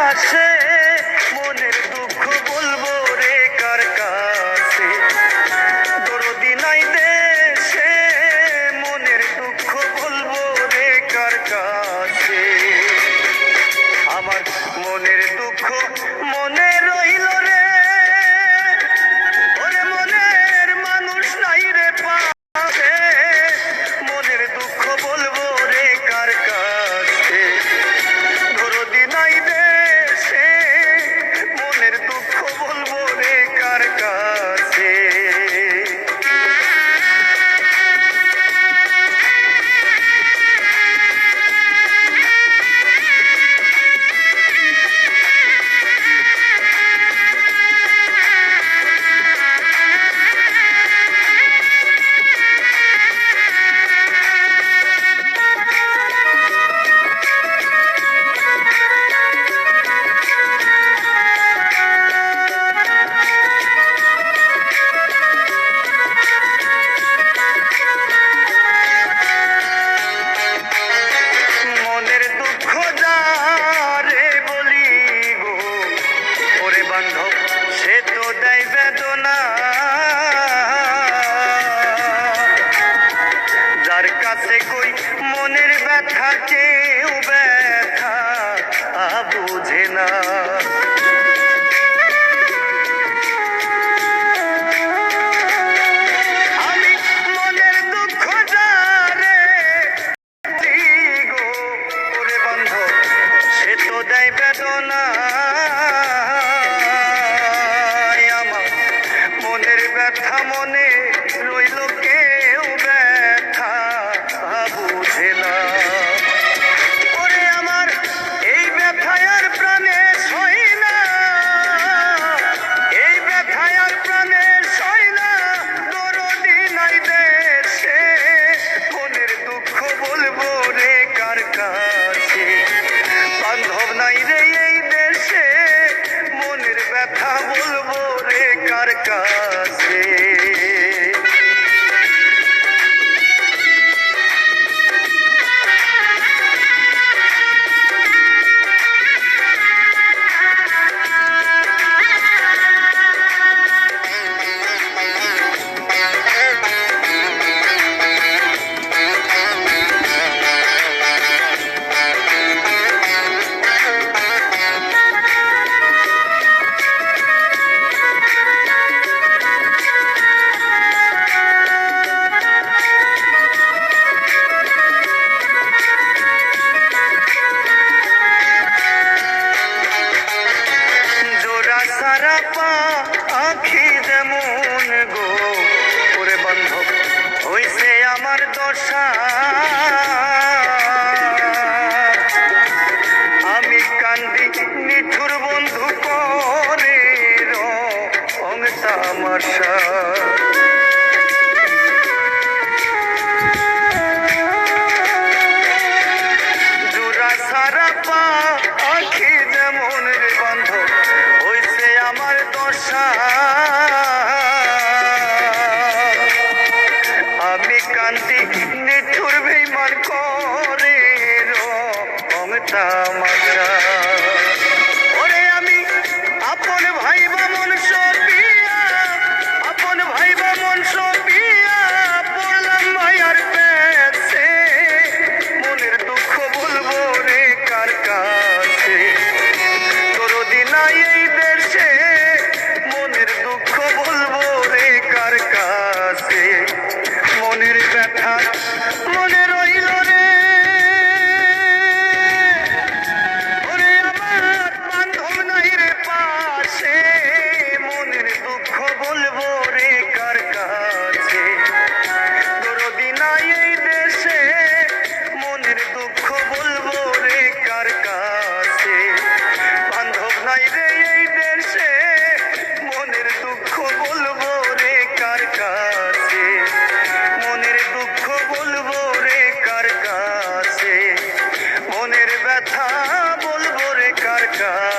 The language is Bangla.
আসে মনের দুঃখ বলবো রে কার কাছে, দরদি নাই দেশে মনের দুঃখ বলবো রে কার কাছে। আমার মনের দুঃখ মনে রইল রে, ওরে মনের মানুষ নাই রে পাশে, মনের দুঃখ বলবো রে কার কাছে, দরদি নাই দেশে মনের দুঃখ বলবো রে কার কাছে। সে তো দেয় বেদনা, যার কাছে কই মনের ব্যথা কেউ ব্যথা বুঝে না। আমি মনের দুঃখ যারে গো ওরে বান্ধব, সে তো দেয় বেদনা, মনের ব্যথা মনে রইল কেউ ব্যথা বুঝে না। ওরে আমার এই ব্যথায় আর প্রাণে সই না, এই ব্যথায় আর প্রাণে সই না, দরদি নাই দেশে মনের দুঃখ বলবো রে কার কাছে, বান্ধব নাই রে এই দেশে মনের ব্যথা বলবো রে কার কাছে। সারা পাখি যেমন গো ওরে বান্ধব হইছে আমার দশা, আমি কান্দি নিঠুর বন্ধু করে রং তামাশা। জোড়া সারা পাখি যেমন রে বান্ধব হইছে আমার দশা, আমি কান্দি নিঠুর বেঈমান করে রং তামাশা। ওরে আমি আপন ভাইবা মন সপিয়া, আপন ভাইবা মন সপিয়া পড়লাম মায়ার পেছে, মনের দুঃখ বলবো রে কার কাছে, দরদি নাই এই দেশে মনের দুঃখ বলবো রে কার কাছে। মনের ব্যথা মনে রইল রে, ওরে আমার বান্ধব নাই রে পাশে, মনের দুঃখ বলবো রে কার কাছে, দরদি নাই এই দেশে মনের দুঃখ বলবো রে কার কাছে, বান্ধব নাই রে এই দেশে মনের দুঃখ বলবো রে কার কাছে, মনের দুঃখ বলবো রে কার কাছে, মনের ব্যথা বলবো রে কার কাছে।